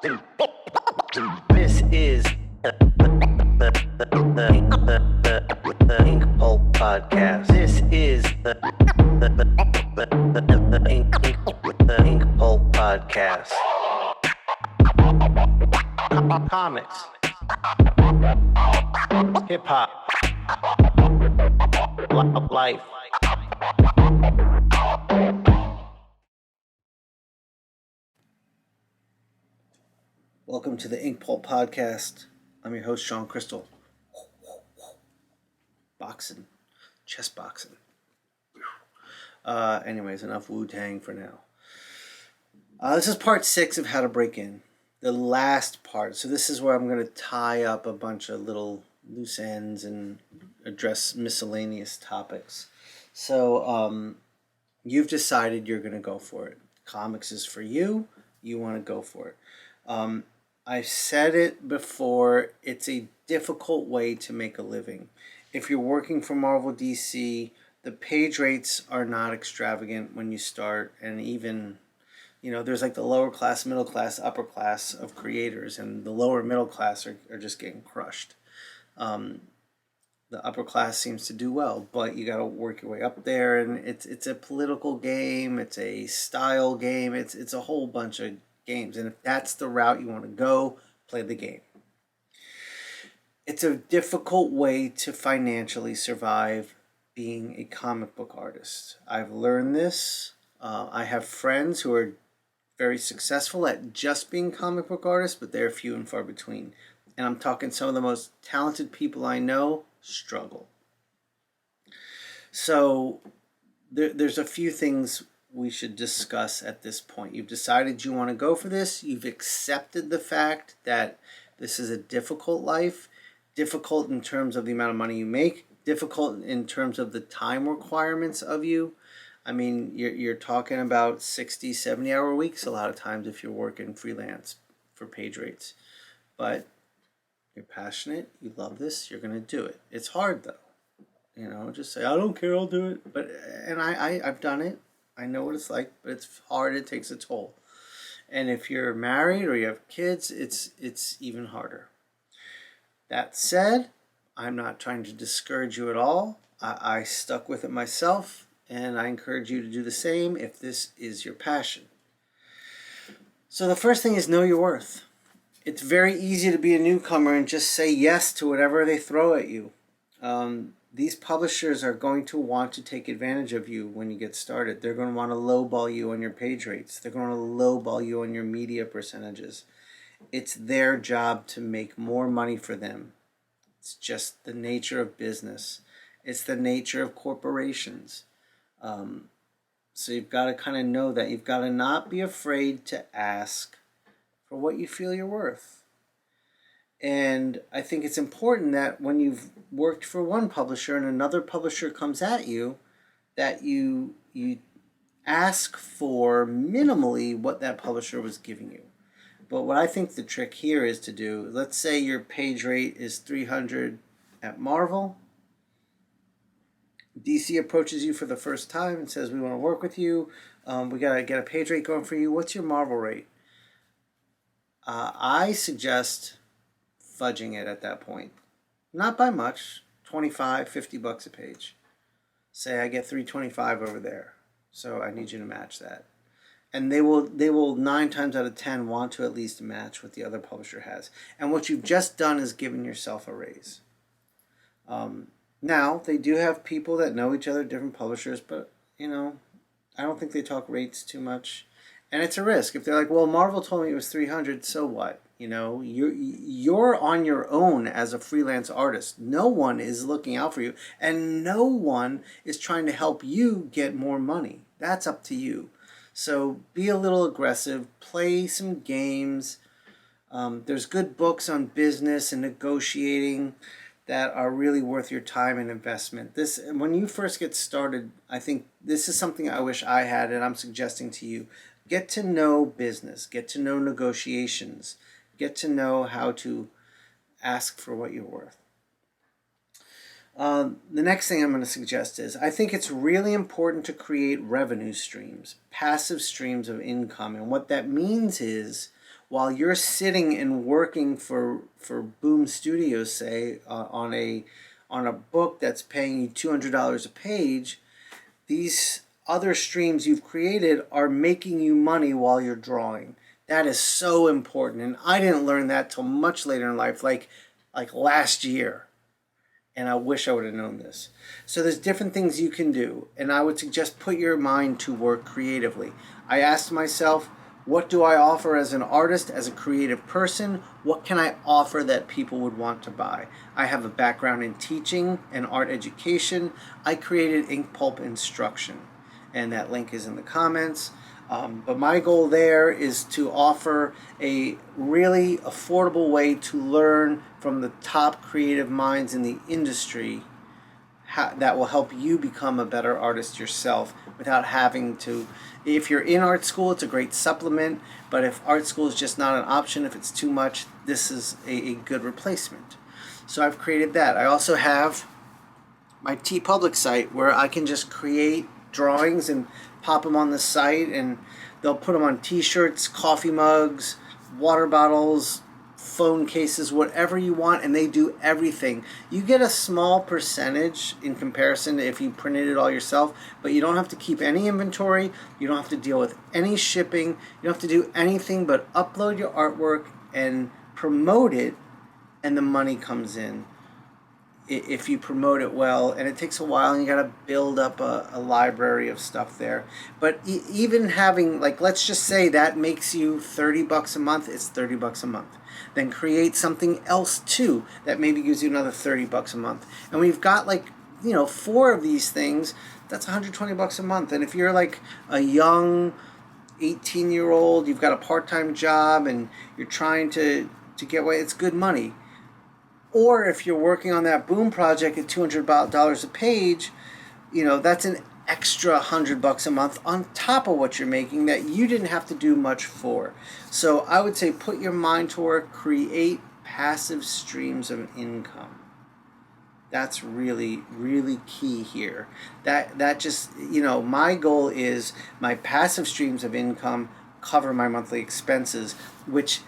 This is the INKPULP podcast. This is the INKPULP podcast. Comics, hip hop, life. Welcome to the INKPULP podcast. I'm your host, Sean Crystal. Boxing, chess boxing. Anyways, enough Wu-Tang for now. This is part 6 of how to break in. The last part. So this is where I'm going to tie up a bunch of little loose ends and address miscellaneous topics. So you've decided you're going to go for it. Comics is for you. You want to go for it. I've said it before. It's a difficult way to make a living. If you're working for Marvel DC, the page rates are not extravagant when you start, and even, there's like the lower class, middle class, upper class of creators, and the lower middle class are just getting crushed. The upper class seems to do well, but you got to work your way up there, and it's a political game, it's a style game, it's a whole bunch of games, and if that's the route you want to go, play the game. It's a difficult way to financially survive being a comic book artist. I've learned this. I have friends who are very successful at just being comic book artists, but they're few and far between. And I'm talking some of the most talented people I know struggle. So there's a few things we should discuss at this point. You've decided you want to go for this. You've accepted the fact that this is a difficult life, difficult in terms of the amount of money you make, difficult in terms of the time requirements of you. I mean, you're talking about 60, 70-hour weeks a lot of times if you're working freelance for page rates. But you're passionate, you love this, you're going to do it. It's hard though. Just say, I don't care, I'll do it. And I've done it. I know what it's like, but it's hard. It takes a toll. And if you're married or you have kids, it's even harder. That said, I'm not trying to discourage you at all. I stuck with it myself, and I encourage you to do the same if this is your passion. So the first thing is know your worth. It's very easy to be a newcomer and just say yes to whatever they throw at you. These publishers are going to want to take advantage of you when you get started. They're going to want to lowball you on your page rates. They're going to lowball you on your media percentages. It's their job to make more money for them. It's just the nature of business. It's the nature of corporations. So you've got to kind of know that. You've got to not be afraid to ask for what you feel you're worth. And I think it's important that when you've worked for one publisher and another publisher comes at you, that you ask for minimally what that publisher was giving you. But what I think the trick here is to do, let's say your page rate is 300 at Marvel. DC approaches you for the first time and says, we want to work with you. We got to get a page rate going for you. What's your Marvel rate? I suggest fudging it at that point. Not by much, $25, $50 a page. Say I get $325 over there, so I need you to match that. And they will 9 times out of 10 want to at least match what the other publisher has. And what you've just done is given yourself a raise. Now, they do have people that know each other, different publishers, but, I don't think they talk rates too much. And it's a risk. If they're like, well, Marvel told me it was 300, so what? You're on your own as a freelance artist. No one is looking out for you, and no one is trying to help you get more money. That's up to you. So be a little aggressive, play some games. There's good books on business and negotiating that are really worth your time and investment. When you first get started, I think this is something I wish I had, and I'm suggesting to you. Get to know business, get to know negotiations, get to know how to ask for what you're worth. The next thing I'm going to suggest is I think it's really important to create revenue streams, passive streams of income. And what that means is while you're sitting and working for Boom Studios, say, on a book that's paying you $200 a page, these other streams you've created are making you money while you're drawing. That is so important, and I didn't learn that till much later in life, like last year. And I wish I would have known this. So there's different things you can do, and I would suggest put your mind to work creatively. I asked myself, what do I offer as an artist, as a creative person? What can I offer that people would want to buy? I have a background in teaching and art education. I created INKPULP Instruction, and that link is in the comments. But my goal there is to offer a really affordable way to learn from the top creative minds in the industry that will help you become a better artist yourself without having to. If you're in art school, it's a great supplement, but if art school is just not an option, if it's too much, this is a good replacement. So I've created that. I also have my TeePublic site where I can just create drawings and pop them on the site, and they'll put them on t-shirts, coffee mugs, water bottles, phone cases, whatever you want, and they do everything. You get a small percentage in comparison to if you printed it all yourself, but you don't have to keep any inventory, you don't have to deal with any shipping, you don't have to do anything but upload your artwork and promote it, and the money comes in if you promote it well. And it takes a while, and you got to build up a library of stuff there. But even having, like, let's just say that makes you $30 a month, it's $30 a month. Then create something else too that maybe gives you another $30 a month. And we've got, like, 4 of these things, that's $120 a month. And if you're like a young 18-year-old, you've got a part-time job and you're trying to get away, it's good money. Or if you're working on that Boom project at $200 a page, that's an extra $100 a month on top of what you're making that you didn't have to do much for. So I would say put your mind to work, create passive streams of income. That's really, really key here. That just, my goal is my passive streams of income cover my monthly expenses, which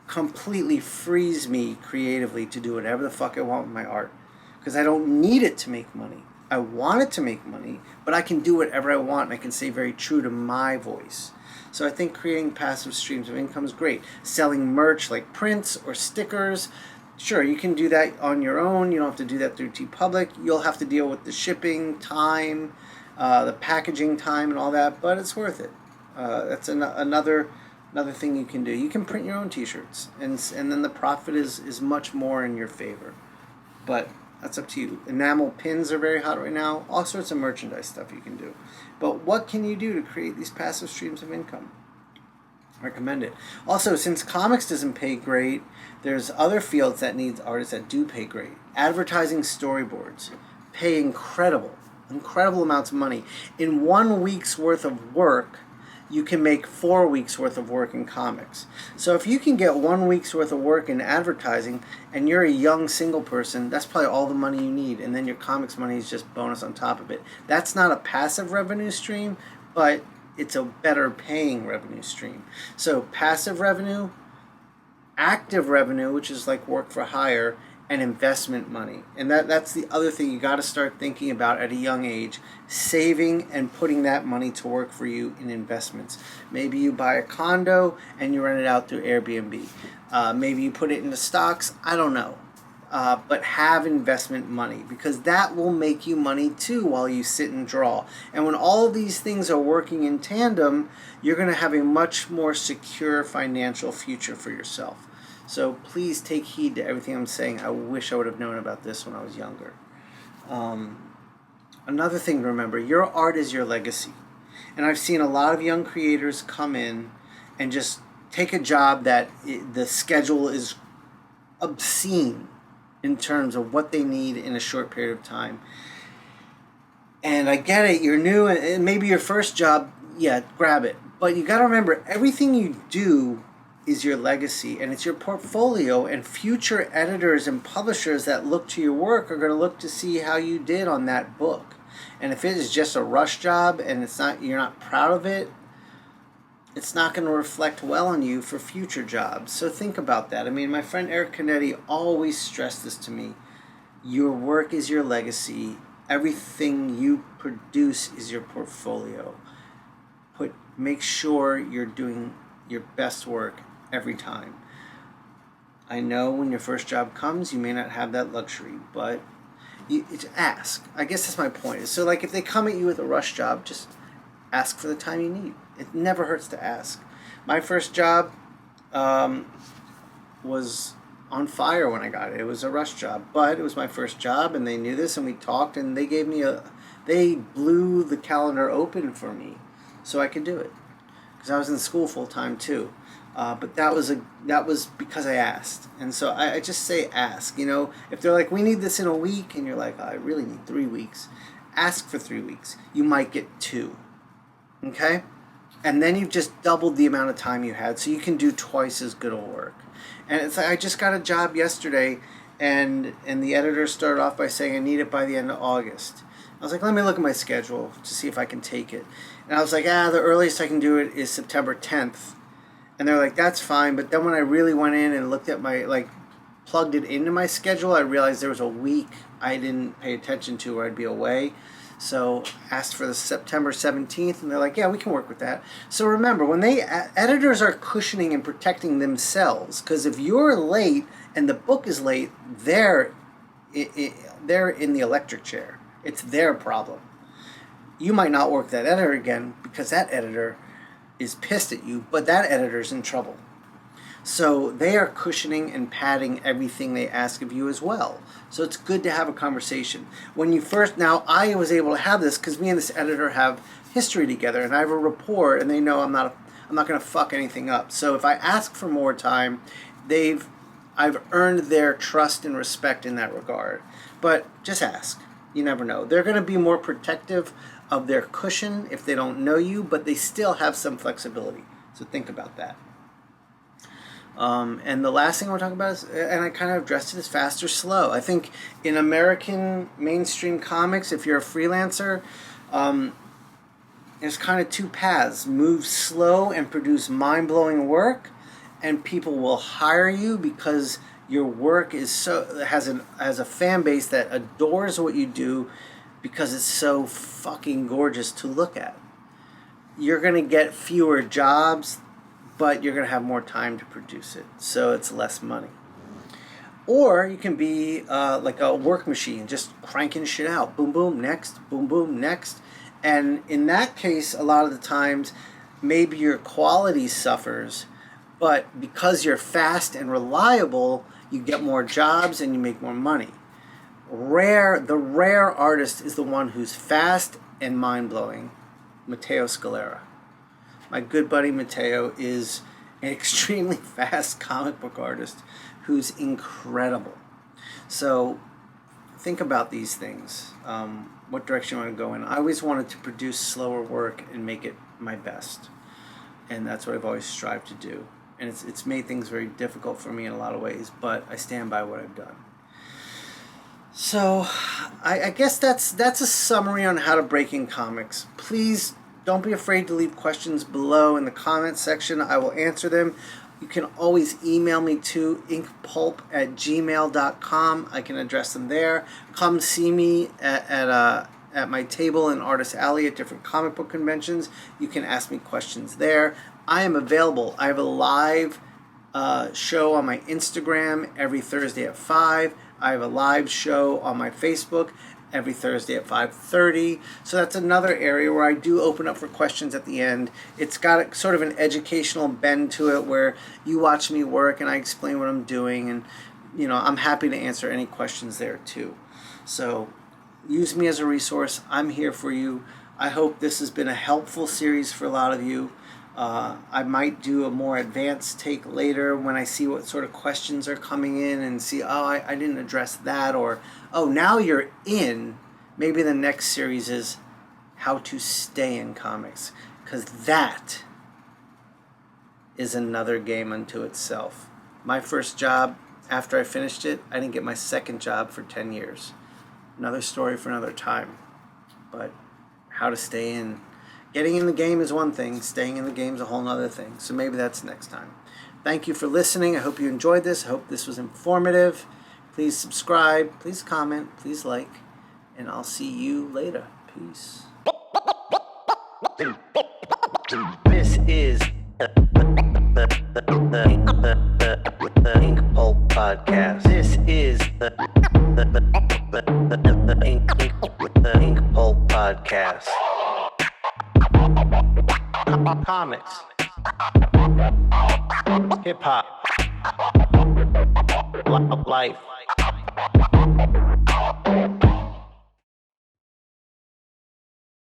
completely frees me creatively to do whatever the fuck I want with my art, because I don't need it to make money. I want it to make money, but I can do whatever I want, and I can stay very true to my voice. So I think creating passive streams of income is great. Selling merch like prints or stickers, sure, you can do that on your own. You don't have to do that through TeePublic. You'll have to deal with the shipping time, the packaging time, and all that, but it's worth it. That's another thing you can do. You can print your own t-shirts, and then the profit is much more in your favor. But that's up to you. Enamel pins are very hot right now. All sorts of merchandise stuff you can do. But what can you do to create these passive streams of income? Recommend it. Also, since comics doesn't pay great, there's other fields that need artists that do pay great. Advertising storyboards pay incredible amounts of money. In 1 week's worth of work, you can make 4 weeks worth of work in comics. So if you can get 1 week's worth of work in advertising and you're a young single person, that's probably all the money you need, and then your comics money is just bonus on top of it. That's not a passive revenue stream, but it's a better paying revenue stream. So passive revenue, active revenue, which is like work for hire, and investment money. And that's the other thing you got to start thinking about at a young age, saving and putting that money to work for you in investments. Maybe you buy a condo and you rent it out through Airbnb. Maybe you put it into stocks, I don't know. But have investment money, because that will make you money too while you sit and draw. And when all of these things are working in tandem, you're going to have a much more secure financial future for yourself. So please take heed to everything I'm saying. I wish I would have known about this when I was younger. Another thing to remember, your art is your legacy. And I've seen a lot of young creators come in and just take a job that the schedule is obscene in terms of what they need in a short period of time. And I get it, you're new, and maybe your first job, yeah, grab it. But you got to remember, everything you do is your legacy, and it's your portfolio, and future editors and publishers that look to your work are going to look to see how you did on that book. And if it is just a rush job and you're not proud of it, it's not going to reflect well on you for future jobs. So think about that. I mean, my friend Eric Canetti always stressed this to me. Your work is your legacy. Everything you produce is your portfolio. Make sure you're doing your best work every time. I know when your first job comes, you may not have that luxury, but it's ask. I guess that's my point. So like if they come at you with a rush job, just ask for the time you need. It never hurts to ask. My first job was on fire when I got it. It was a rush job, but it was my first job, and they knew this, and we talked, and they blew the calendar open for me so I could do it, because I was in school full time too. But that was because I asked. And so I just say ask. You know, if they're like, we need this in a week, and you're like, I really need 3 weeks, ask for 3 weeks. You might get 2. Okay? And then you've just doubled the amount of time you had, so you can do twice as good a work. And it's like, I just got a job yesterday, and the editor started off by saying I need it by the end of August. I was like, let me look at my schedule to see if I can take it. And I was like, the earliest I can do it is September 10th. And they're like, that's fine. But then when I really went in and looked at plugged it into my schedule, I realized there was a week I didn't pay attention to where I'd be away. So asked for the September 17th, and they're like, yeah, we can work with that. So remember, when editors are cushioning and protecting themselves, because if you're late and the book is late, they're in the electric chair. It's their problem. You might not work that editor again because that editor is pissed at you, but that editor's in trouble. So they are cushioning and padding everything they ask of you as well. So it's good to have a conversation. Now I was able to have this because me and this editor have history together, and I have a rapport, and they know I'm not going to fuck anything up. So if I ask for more time, I've earned their trust and respect in that regard. But just ask. You never know. They're going to be more protective of their cushion if they don't know you, but they still have some flexibility. So think about that. And the last thing we're talking about is, and I kind of addressed it, is fast or slow. I think in American mainstream comics, if you're a freelancer, there's kind of 2 paths. Move slow and produce mind-blowing work, and people will hire you because your work has a fan base that adores what you do because it's so fucking gorgeous to look at. You're going to get fewer jobs, but you're going to have more time to produce it, so it's less money. Or you can be like a work machine, just cranking shit out. Boom, boom, next. Boom, boom, next. And in that case, a lot of the times, maybe your quality suffers, but because you're fast and reliable, you get more jobs and you make more money. The rare artist is the one who's fast and mind-blowing. Matteo Scalera. My good buddy Matteo is an extremely fast comic book artist who's incredible. So think about these things. What direction you want to go in. I always wanted to produce slower work and make it my best. And that's what I've always strived to do. And it's made things very difficult for me in a lot of ways, but I stand by what I've done. So I guess that's a summary on how to break in comics. Please don't be afraid to leave questions below in the comment section. I will answer them. You can always email me to inkpulp@gmail.com. I can address them there. Come see me at my table in Artist Alley at different comic book conventions. You can ask me questions there. I am available. I have a live show on my Instagram every Thursday at 5. I have a live show on my Facebook every Thursday at 5:30. So that's another area where I do open up for questions at the end. It's got sort of an educational bend to it where you watch me work and I explain what I'm doing, and I'm happy to answer any questions there too. So use me as a resource. I'm here for you. I hope this has been a helpful series for a lot of you. I might do a more advanced take later when I see what sort of questions are coming in and see, I didn't address that, or, now you're in. Maybe the next series is how to stay in comics, because that is another game unto itself. My first job, after I finished it, I didn't get my second job for 10 years. Another story for another time. But how to stay in. Getting in the game is one thing. Staying in the game is a whole other thing. So maybe that's next time. Thank you for listening. I hope you enjoyed this. I hope this was informative. Please subscribe. Please comment. Please like. And I'll see you later. Peace. This is the INKPULP podcast. This is the INKPULP podcast. Comics, hip hop, life,